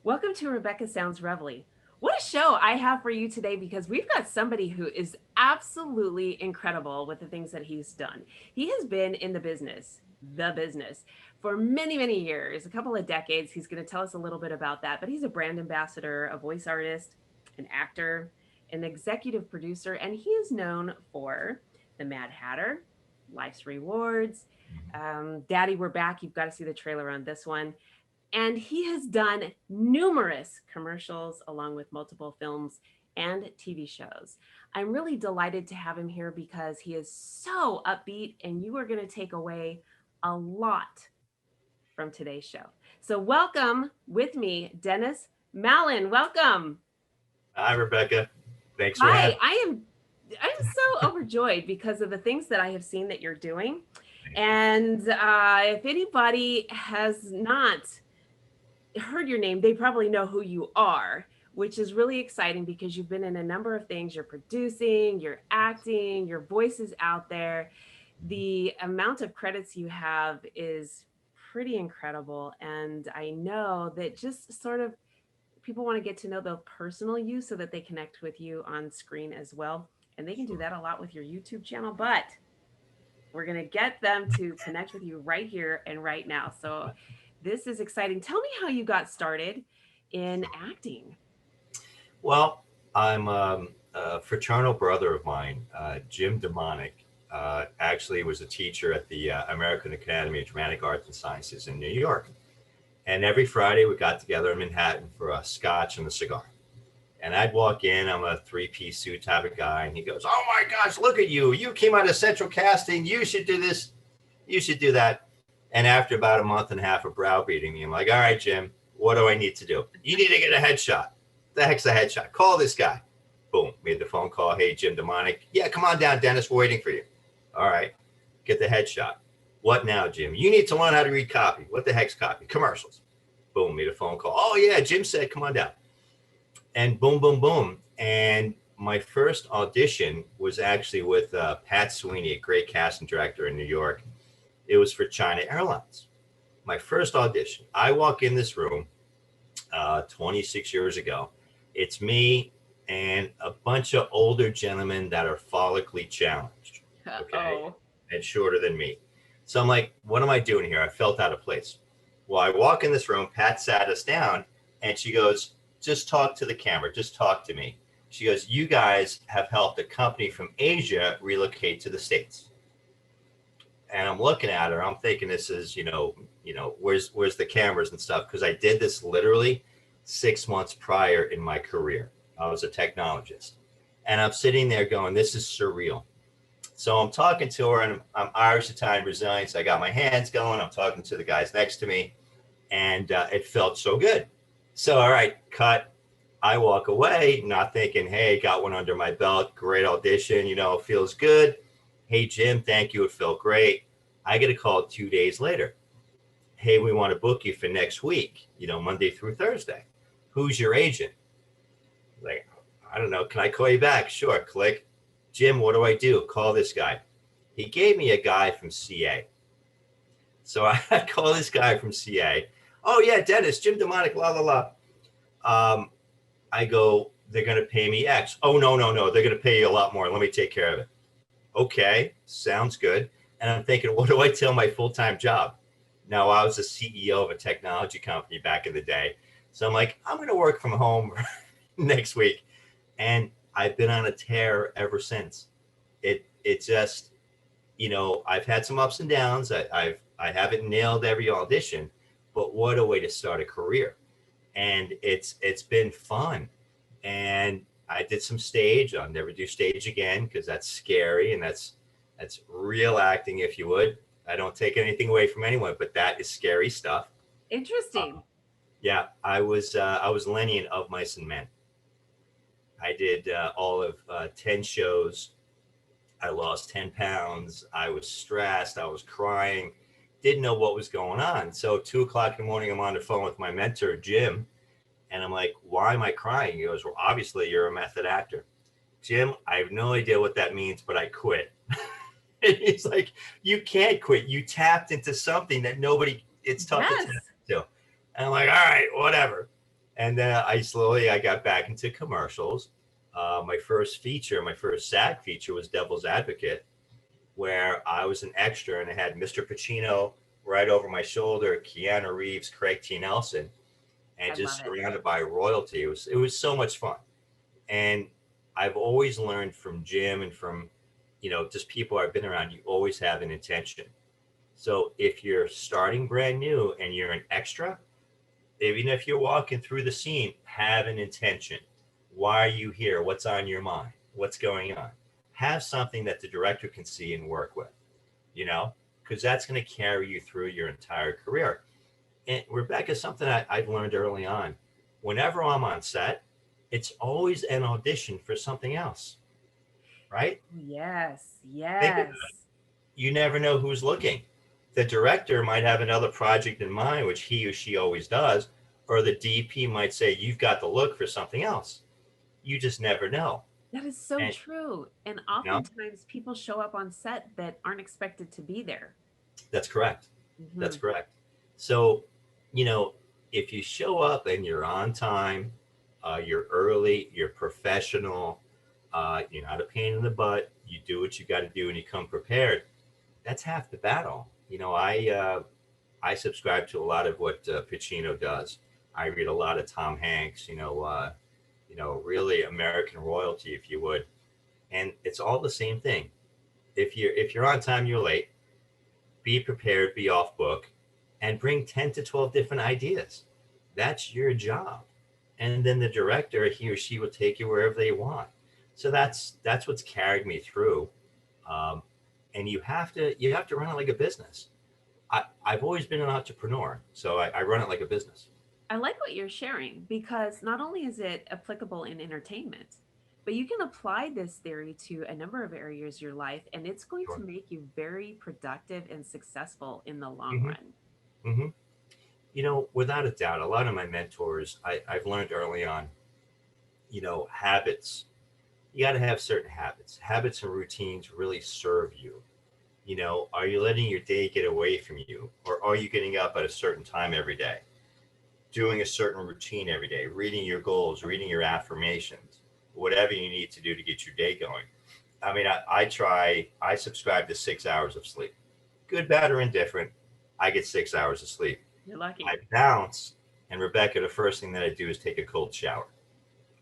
Welcome to Rebecca Sounds Reveille. What a show I have for you today because we've got somebody who is absolutely incredible with the things that he's done. He has been in the business for many, many years, a couple of decades. He's going to tell us a little bit about that, but he's a brand ambassador, a voice artist, an actor, an executive producer, and he is known for The Mad Hatter, Life's Rewards, Daddy, We're Back. You've got to see the trailer on this one, and he has done numerous commercials along with multiple films and TV shows. I'm really delighted to have him here because he is so upbeat, and you are going to take away a lot from today's show. So, welcome with me, Dennis Mallen. Welcome. Hi, Rebecca. Thanks for Hi, having I'm so overjoyed because of the things that I have seen that you're doing. me. And if anybody has not heard your name, they probably know who you are, which is really exciting because you've been in a number of things. You're producing, you're acting, your voice is out there. The amount of credits you have is pretty incredible. And I know that just sort of people want to get to know the personal you so that they connect with you on screen as well. And they can do that a lot with your YouTube channel, but we're going to get them to connect with you right here and right now. So this is exciting. Tell me how you got started in acting. Well, I'm a fraternal brother of mine, Jim Demonic. Actually was a teacher at the American Academy of Dramatic Arts and Sciences in New York. And every Friday we got together in Manhattan for a scotch and a cigar. And I'd walk in, I'm a three-piece suit type of guy, and he goes, "Oh my gosh, look at you. You came out of Central Casting. You should do this. You should do that." And after about a month and a half of browbeating me, I'm like, "All right, Jim, what do I need to do? You need to get a headshot. The heck's a headshot? Call this guy." Boom, made the phone call. "Hey, Jim Demonic. Yeah, come on down, Dennis. We're waiting for you." All right, get the headshot. "What now, Jim?" "You need to learn how to read copy." "What the heck's copy?" "Commercials." Boom, made a phone call. "Oh, yeah, Jim said, come on down." And boom, boom, boom. And my first audition was actually with Pat Sweeney, a great casting director in New York. It was for China Airlines. My first audition. I walk in this room 26 years ago. It's me and a bunch of older gentlemen that are follically challenged, okay, Oh, and shorter than me. So I'm like, what am I doing here? I felt out of place. Well, I walk in this room, Pat sat us down, and she goes, "Just talk to the camera. Just talk to me." She goes, "You guys have helped a company from Asia relocate to the States." And I'm looking at her. I'm thinking this is, where's the cameras and stuff? Because I did this literally 6 months prior in my career. I was a technologist. And I'm sitting there going, this is surreal. So I'm talking to her, and I'm Irish, Italian, Brazilian. So I got my hands going. I'm talking to the guys next to me, and it felt so good. So, all right, cut. I walk away, not thinking, hey, got one under my belt. Great audition. Feels good. "Hey, Jim, thank you. It felt great." I get a call 2 days later. "Hey, we want to book you for next week, Monday through Thursday. Who's your agent?" Like, "I don't know. Can I call you back?" "Sure." Click. "Jim, what do I do?" "Call this guy." He gave me a guy from CA. So I call this guy from CA. "Oh, yeah, Dennis, Jim Demonic, la, la, la." I go, "They're going to pay me X." "Oh, no, no, no. They're going to pay you a lot more. Let me take care of it." Okay, sounds good. And I'm thinking, what do I tell my full-time job? Now, I was a CEO of a technology company back in the day. So I'm like, I'm going to work from home next week. And I've been on a tear ever since. It just, I've had some ups and downs. I haven't nailed every audition, but what a way to start a career. And it's been fun. And I did some stage. I'll never do stage again because that's scary, and that's real acting, if you would. I don't take anything away from anyone, but that is scary stuff. interesting. Yeah, I was Lenny in Of Mice and Men. I did all of 10 shows. I lost 10 pounds. I was stressed. I was crying. Didn't know what was going on. So 2 o'clock in the morning, I'm on the phone with my mentor, Jim. And I'm like, "Why am I crying?" He goes, "Well, obviously you're a method actor." "Jim, I have no idea what that means, but I quit." And he's like, "You can't quit. You tapped into something that it's tough to tap Yes. into." And I'm like, "All right, whatever." And then I got back into commercials. My first feature, my first SAG feature was Devil's Advocate, where I was an extra and I had Mr. Pacino right over my shoulder, Keanu Reeves, Craig T. Nelson, and I just love it. surrounded by royalty. It was so much fun. And I've always learned from Jim and from, just people I've been around, you always have an intention. So if you're starting brand new and you're an extra, even if you're walking through the scene, have an intention. Why are you here? What's on your mind? What's going on? Have something that the director can see and work with, you know, because that's going to carry you through your entire career. And Rebecca, something I've learned early on, whenever I'm on set, it's always an audition for something else, right? Yes, Think yes. you never know who's looking. The director might have another project in mind, which he or she always does, or the DP might say, you've got the look for something else. You just never know. That is so And, true. And you know, oftentimes people show up on set that aren't expected to be there. that's correct. That's Hmm. correct. So, you know, if you show up and you're on time, you're early, you're professional, you're not a pain in the butt, you do what you got to do and you come prepared, that's half the battle. I subscribe to a lot of what Pacino does. I read a lot of Tom Hanks. Really American royalty, if you would, and it's all the same thing. If you're on time, you're late. Be prepared, be off book, and bring 10 to 12 different ideas. That's your job, and then the director, he or she will take you wherever they want. So that's what's carried me through. Um, and you have to run it like a business. I've always been an entrepreneur, so I run it like a business. I like what you're sharing because not only is it applicable in entertainment, but you can apply this theory to a number of areas of your life, and it's going to Sure. make you very productive and successful in the long Hmm. run. Hmm. Without a doubt, a lot of my mentors, I've learned early on, habits. You got to have certain habits. Habits and routines really serve you. Are you letting your day get away from you, or are you getting up at a certain time every day, doing a certain routine every day, reading your goals, reading your affirmations, whatever you need to do to get your day going? I mean, I subscribe to 6 hours of sleep. Good, bad, or indifferent, I get 6 hours of sleep. You're I lucky. bounce, and Rebecca, the first thing that I do is take a cold shower.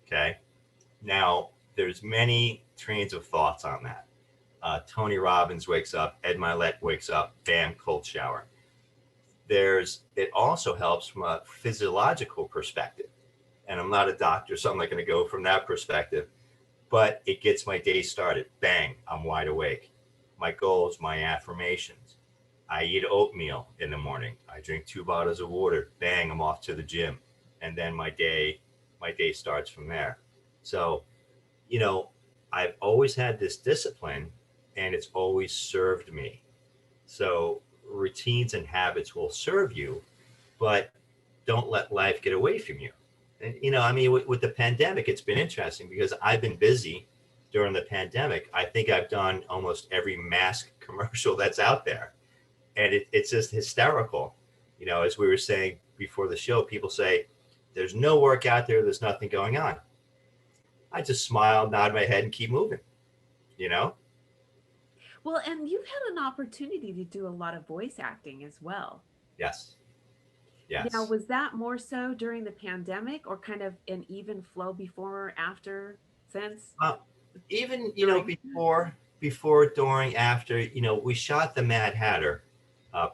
Okay. Now, there's many trains of thoughts on that. Tony Robbins wakes up, Ed Milet wakes up, bam, cold shower. It also helps from a physiological perspective. And I'm not a doctor, so I'm not going to go from that perspective, but it gets my day started. Bang, I'm wide awake. My goals, my affirmations. I eat oatmeal in the morning. I drink 2 bottles of water. Bang, I'm off to the gym. And then my day starts from there. So, you know, I've always had this discipline and it's always served me. So routines and habits will serve you, but don't let life get away from you. And, I mean, with the pandemic, it's been interesting because I've been busy during the pandemic. I think I've done almost every mask commercial that's out there. And it's just hysterical. As we were saying before the show, people say, there's no work out there, there's nothing going on. I just smile, nod my head, and keep moving, you know? Well, and you've had an opportunity to do a lot of voice acting as well. Yes, Now, yes. was that more so during the pandemic or kind of an even flow before, after, since, Uh, Even, during? before, during, after, we shot the Mad Hatter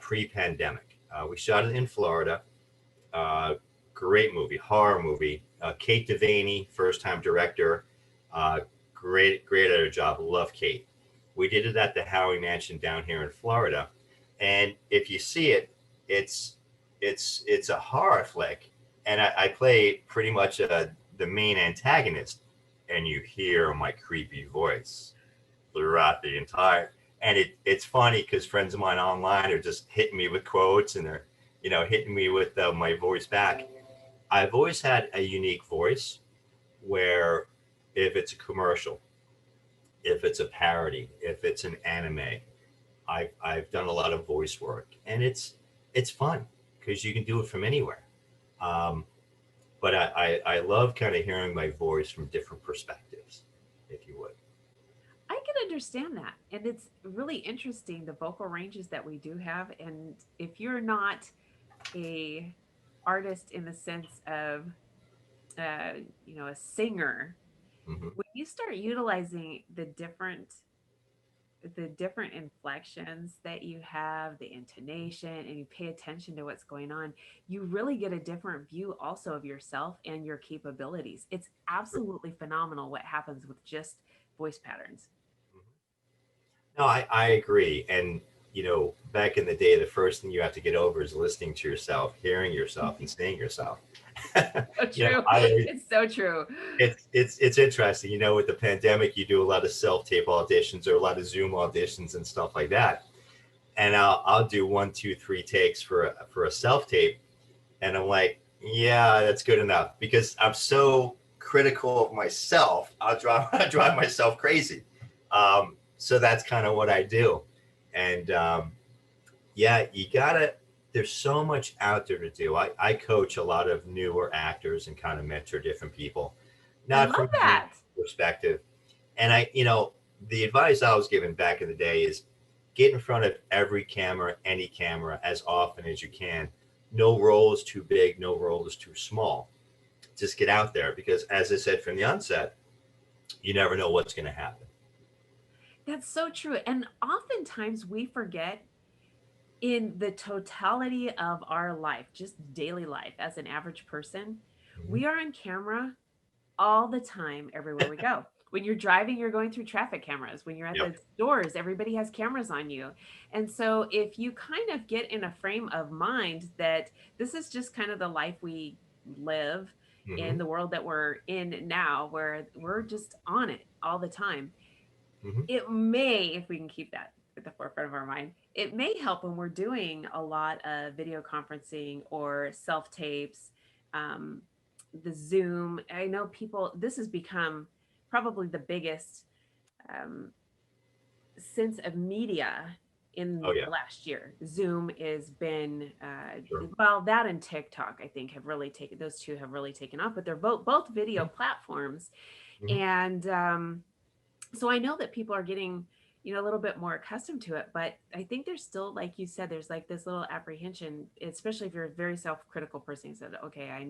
pre-pandemic. We shot it in Florida. Uh, Great movie, horror movie. Kate Devaney, first time director. Uh, great at her job. Love Kate. We did it at the Howie Mansion down here in Florida, and if you see it, it's it's a horror flick, and I play pretty much the main antagonist, and you hear my creepy voice throughout the entire. And it's funny because friends of mine online are just hitting me with quotes and they're hitting me with my voice back. I've always had a unique voice where if it's a commercial, if it's a parody, if it's an anime, I've done a lot of voice work, and it's fun because you can do it from anywhere. Um, but I love kind of hearing my voice from different perspectives, if you would. I can understand that. And it's really interesting the vocal ranges that we do have. And if you're not a artist in the sense of a singer, Hmm. when you start utilizing the different inflections that you have, the intonation, and you pay attention to what's going on, you really get a different view also of yourself and your capabilities. It's absolutely phenomenal what happens with just voice patterns. No, I agree. And, back in the day, the first thing you have to get over is listening to yourself, hearing yourself, and seeing yourself. So true. I It's so true. it's interesting. With the pandemic, you do a lot of self tape auditions or a lot of Zoom auditions and stuff like that. And I'll do one, two, three takes for a self tape, and I'm like, yeah, that's good enough because I'm so critical of myself. I'll drive myself crazy. So that's kind of what I do, and yeah, you gotta. There's so much out there to do. I coach a lot of newer actors and kind of mentor different people, I not love from my that. perspective. And the advice I was given back in the day is get in front of every camera, any camera, as often as you can. No role is too big, no role is too small. Just get out there because, as I said from the onset, you never know what's going to happen. That's so true. And oftentimes we forget in the totality of our life, just daily life as an average person, Mhm. we are on camera all the time, everywhere we go. When you're driving, you're going through traffic cameras. When you're at Yep. the stores, everybody has cameras on you. And so, if you kind of get in a frame of mind that this is just kind of the life we live in Hmm. the world that we're in now, where we're just on it all the time, Hmm. it may, if we can keep that at the forefront of our mind, it may help when we're doing a lot of video conferencing or self tapes, um, the Zoom. I know people, this has become probably the biggest um, sense of media Oh in yeah. the last year. Zoom has been, Sure. well, that and TikTok, I think, have really taken, those two have really taken off, but they're both video platforms. Hmm. And so I know that people are getting, a little bit more accustomed to it, but I think there's still, like you said, there's like this little apprehension, especially if you're a very self-critical person. You said, okay, I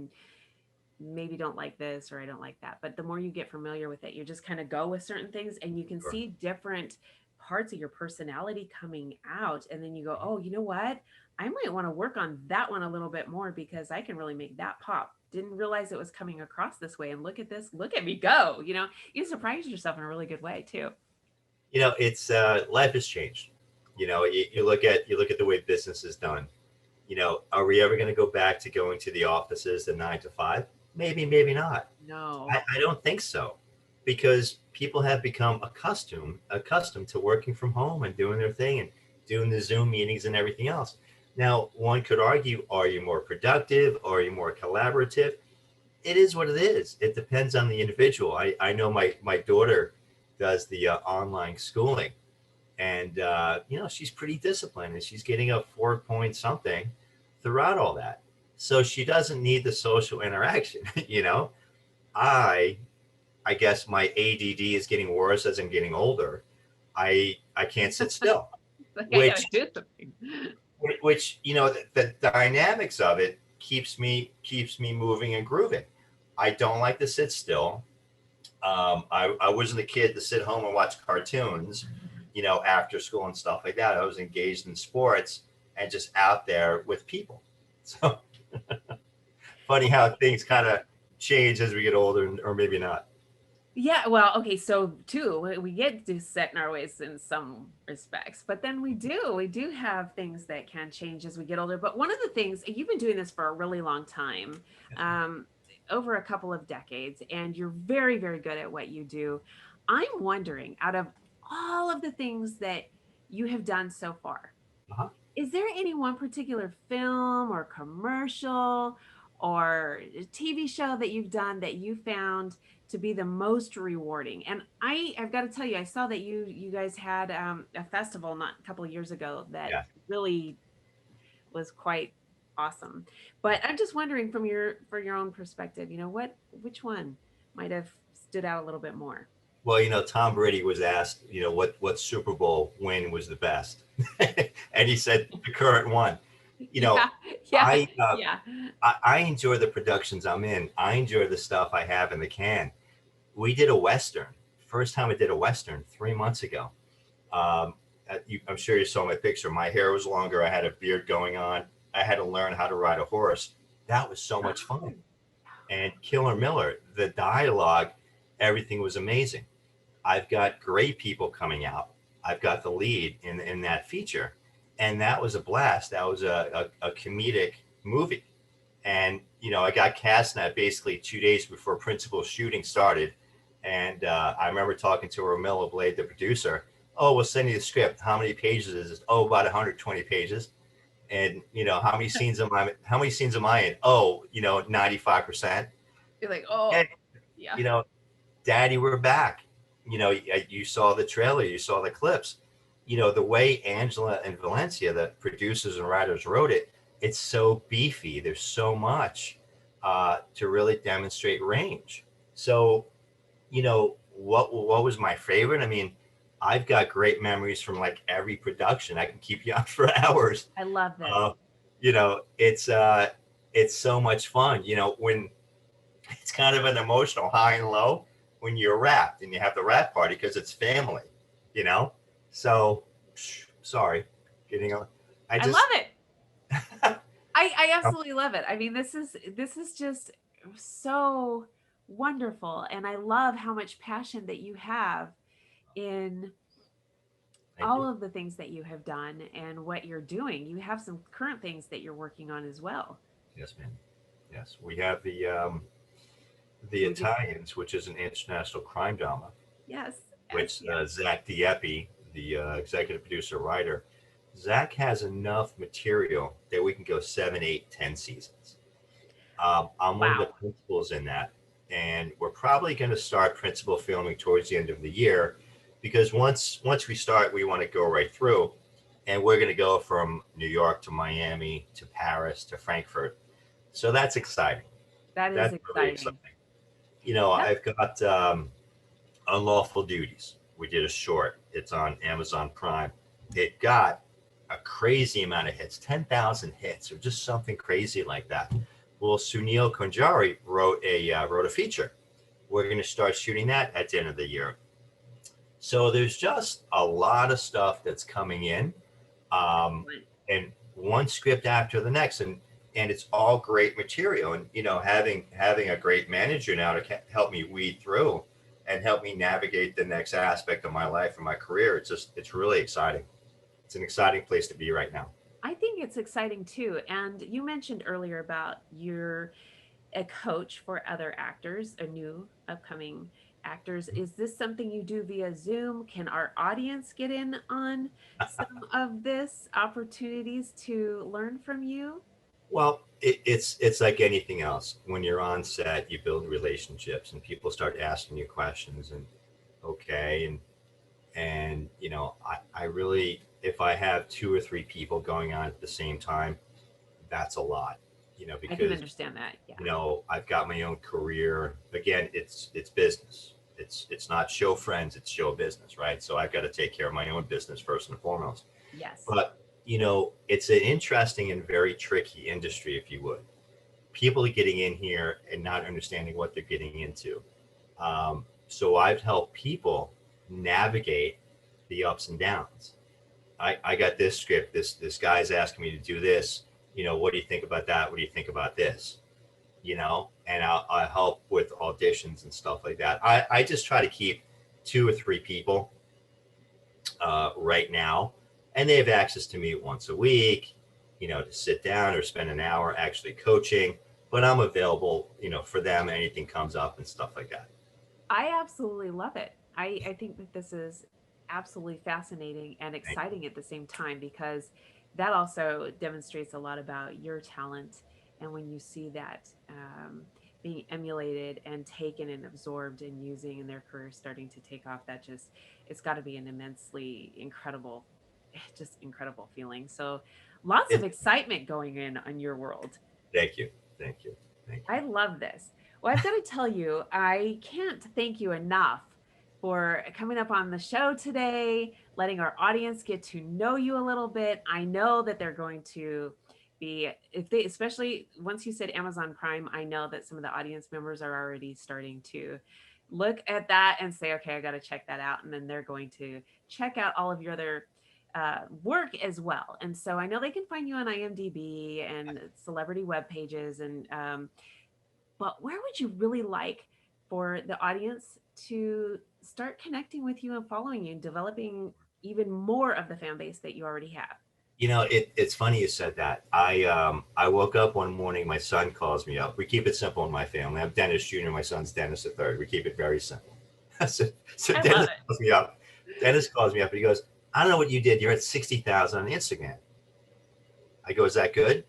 maybe don't like this or I don't like that. But the more you get familiar with it, you just kind of go with certain things and you can Sure. see different parts of your personality coming out. And then you go, oh, you know what? I might want to work on that one a little bit more because I can really make that pop. Didn't realize it was coming across this way. And look at this. Look at me go. You surprise yourself in a really good way too. It's life has changed. You look at the way business is done. Are we ever going to go back to going to the offices, the 9 to 5? Maybe, maybe not. No. I don't think so, because people have become accustomed to working from home and doing their thing and doing the Zoom meetings and everything else. Now, one could argue: are you more productive? Are you more collaborative? It is what it is. It depends on the individual. I know my daughter does the online schooling, and she's pretty disciplined, and she's getting a 4 point something throughout all that. So she doesn't need the social interaction. I I guess my ADD is getting worse as I'm getting older. I can't sit still, Like I gotta which do something. the dynamics of it keeps me moving and grooving. I don't like to sit still. I wasn't a kid to sit home and watch cartoons, after school and stuff like that. I was engaged in sports and just out there with people. So funny how things kind of change as we get older, or maybe not. Yeah, well, okay, so too, we get to set in our ways in some respects, but then we do have things that can change as we get older. But one of the things, you've been doing this for a really long time, um, over a couple of decades, and you're very, very good at what you do. I'm wondering, out of all of the things that you have done so far, Uh-huh. is there any one particular film or commercial or TV show that you've done that you found to be the most rewarding? And I've got to tell you, I saw that you guys had a festival not a couple of years ago that Yeah. really was quite awesome. But I'm just wondering from your for your own perspective, which one might have stood out a little bit more? Well, Tom Brady was asked, what Super Bowl win was the best, and he said the current one. You know, Yeah, yeah, I, uh, yeah. I enjoy the productions I'm in. I enjoy the stuff I have in the can. We did a western. First time I did a western 3 months ago. Um, I'm sure you saw my picture. My hair was longer. I had a beard going on. I had to learn how to ride a horse. That was so much fun. Oh, And Killer Miller, the dialogue, everything was amazing. I've got great people coming out. I've got the lead in that feature. And that was a blast. That was a comedic movie. And, I got cast in that basically 2 days before principal shooting started. And I remember talking to Romilla Blade, the producer. Oh, we'll send you the script. How many pages is it? Oh, about 120 pages. And how many scenes am I in? Oh, 95%. you're like, Hey, oh, yeah. you know, Daddy, we're back. You saw the trailer, you saw the clips. The way Angela and Valencia, the producers and writers, wrote it, it's so beefy. There's so much to really demonstrate range. So, what was my favorite? I mean, I've got great memories from like every production. I can keep you on for hours. I love this. Uh, you know, it's uh, it's so much fun. When it's kind of an emotional high and low when you're wrapped and you have the wrap party because it's family, you know? So, sorry, getting on. I I love just, it. I absolutely love it. I mean, this is just so wonderful, and I love how much passion that you have in thank all you. of the things that you have done and what you're doing. You have some current things that you're working on as well. Yes, ma'am. Yes. We have the Can we just Italians, which is an international crime drama, yes, yes, which yes. Zach Dieppe, the executive producer writer, Zach has enough material that we can go 7, 8, 10 seasons. I'm one of the Wow. principals in that, and we're probably going to start principal filming towards the end of the year, because once we start, we want to go right through, and we're going to go from New York to Miami to Paris to Frankfurt. So that's exciting. That is That's really exciting. exciting. Yep. I've got Unlawful Duties. We did a short. It's on Amazon Prime. It got a crazy amount of hits, 10,000 hits, or just something crazy like that. Well, Sunil Kunjari wrote a feature. We're going to start shooting that at the end of the year. So there's just a lot of stuff that's coming in, um, Excellent. and one script after the next, and it's all great material. And having a great manager now to help me weed through and help me navigate the next aspect of my life and my career. It's really exciting. It's an exciting place to be right now. I think it's exciting too. And you mentioned earlier about you're a coach for other actors, a new upcoming actors. Is this something you do via Zoom? Can our audience get in on some of this opportunities to learn from you? Well, it's like anything else. When you're on set, you build relationships, and people start asking you questions, and okay, and I really, if I have 2 or 3 people going on at the same time, that's a lot. I can Because understand that. Yeah. I've got my own career. Again, it's business. It's not show friends, it's show business, right? So I've got to take care of my own business first and foremost. Yes. But it's an interesting and very tricky industry, if you would. People are getting in here and not understanding what they're getting into. So I've helped people navigate the ups and downs. I got this script. This guy's asking me to do this. What do you think about that? What do you think about this? And I'll help with auditions and stuff like that. I just try to keep 2 or 3 people right now, and they have access to me once a week, to sit down or spend an hour actually coaching. But I'm available, for them. Anything comes up and stuff like that. I absolutely love it. I think that this is absolutely fascinating and exciting at the same time because that also demonstrates a lot about your talent. And when you see that being emulated and taken and absorbed and using in their career starting to take off, that just, it's got to be an immensely incredible, just incredible feeling. So Lots of It, excitement going in on your world. thank you. Thank you. Thank you. I love this. Well, I've got to tell you, I can't thank you enough for coming up on the show today, letting our audience get to know you a little bit. I know that they're going to be, if they, especially once you said Amazon Prime, I know that some of the audience members are already starting to look at that and say, okay, I got to check that out. And then they're going to check out all of your other work as well. And so I know they can find you on IMDb and celebrity web pages but where would you really like for the audience to start connecting with you and following you and developing even more of the fan base that you already have? It's funny you said that. I woke up one morning, my son calls me up. We keep it simple in my family. I'm Dennis Jr., my son's Dennis the third. We keep it very simple. so I love Dennis it. calls me up. Dennis calls me up and he goes, I don't know what you did. You're at 60,000 on Instagram. I go, is that good?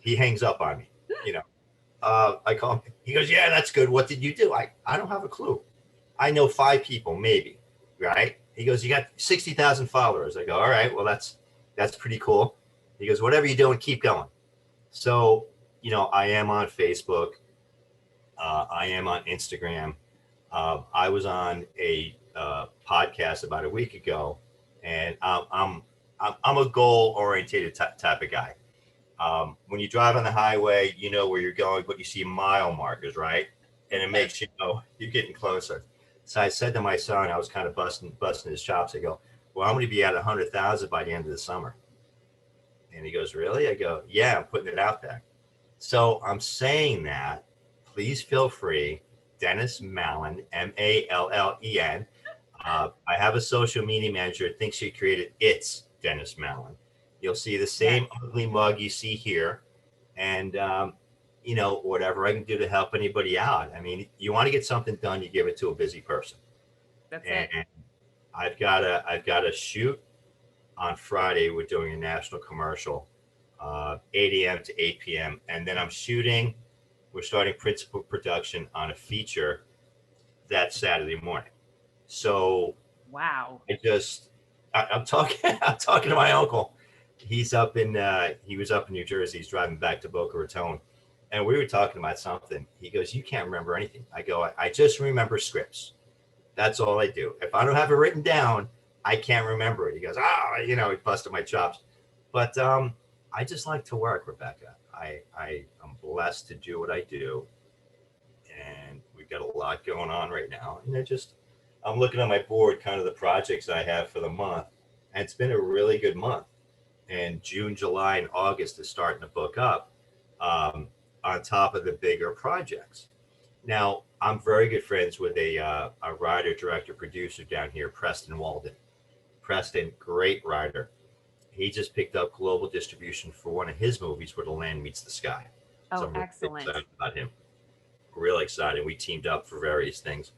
He hangs up on me. You know, I call him. He goes, yeah, that's good. What did you do? I don't have a clue. I know 5 people, maybe, right? He goes, you got 60,000 followers. I go, all right, well, that's pretty cool. He goes, whatever you're doing, keep going. So, I am on Facebook. I am on Instagram. I was on a podcast about a week ago, and I'm a goal oriented type of guy. When you drive on the highway, you know where you're going, but you see mile markers, right? And it makes you know you're getting closer. So I said to my son, I was kind of busting his chops. I go, well, I'm going to be at 100,000 by the end of the summer. And he goes, really? I go, yeah, I'm putting it out there. So I'm saying that. Please feel free. Dennis Mallen, Mallen. I have a social media manager. Thinks she created It's Dennis Mallen. You'll see the Yes, same ugly mug you see here. And, whatever I can do to help anybody out. I mean, you want to get something done, you give it to a busy person. that's And it. I've got a shoot on Friday. We're doing a national commercial, 8 a.m. to 8 p.m. And then I'm shooting. We're starting principal production on a feature that Saturday morning. So Wow. I'm talking. I'm talking to my uncle. He was up in New Jersey. He's driving back to Boca Raton, and we were talking about something. He goes, "You can't remember anything." I go, "I just remember scripts. That's all I do. If I don't have it written down, I can't remember it." He goes, he busted my chops. But I just like to work, Rebecca. I'm blessed to do what I do, and we've got a lot going on right now. And I'm looking at my board, kind of the projects I have for the month, and it's been a really good month. And June, July, and August is starting to book up on top of the bigger projects. Now, I'm very good friends with a writer, director, producer down here, Preston Walden. Preston, great writer. He just picked up global distribution for one of his movies, Where the Land Meets the Sky. So Oh, I'm really excellent. excited about him. Really excited. We teamed up for various things.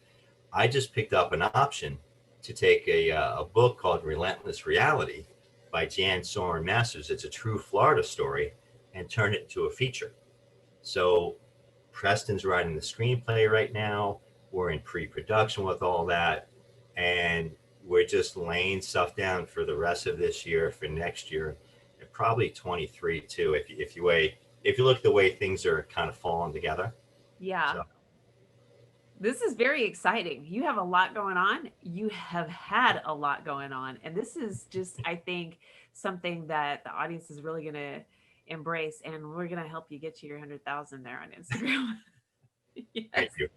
I just picked up an option to take a book called Relentless Reality by Jan Soren Masters. It's a true Florida story, and turn it into a feature. So Preston's writing the screenplay right now. We're in pre-production with all that, and we're just laying stuff down for the rest of this year, for next year, and probably 23 too. If you look at the way things are kind of falling together. Yeah. So This is very exciting. You have a lot going on. You have had a lot going on. And this is just, I think, something that the audience is really going to embrace. And we're going to help you get to your 100,000 there on Instagram. Yes, thank you.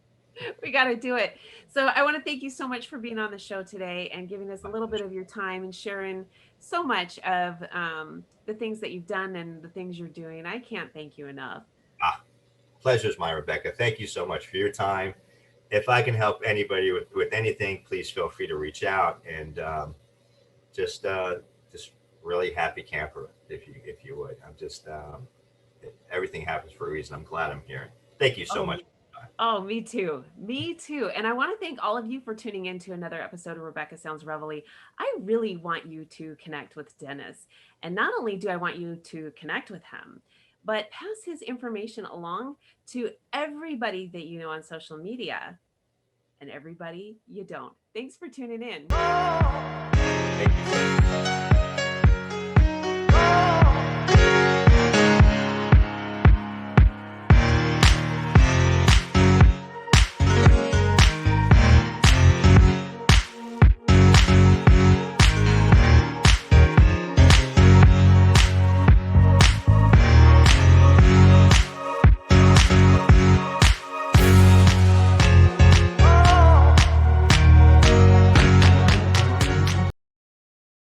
we got to do it. So I want to thank you so much for being on the show today and giving us a little bit of your time and sharing so much of the things that you've done and the things you're doing. I can't thank you enough. Ah, pleasure's mine, Rebecca. Thank you so much for your time. If I can help anybody with anything, please feel free to reach out. And just just really happy camper, if you would. I'm just everything happens for a reason. I'm glad I'm here. Thank you so Oh, much. oh, me too. Me too. And I want to thank all of you for tuning in to another episode of Rebecca Sounds Reveille. I really want you to connect with Dennis. And not only do I want you to connect with him, but pass his information along to everybody that you know on social media and everybody you don't. Thanks for tuning in. Thank you.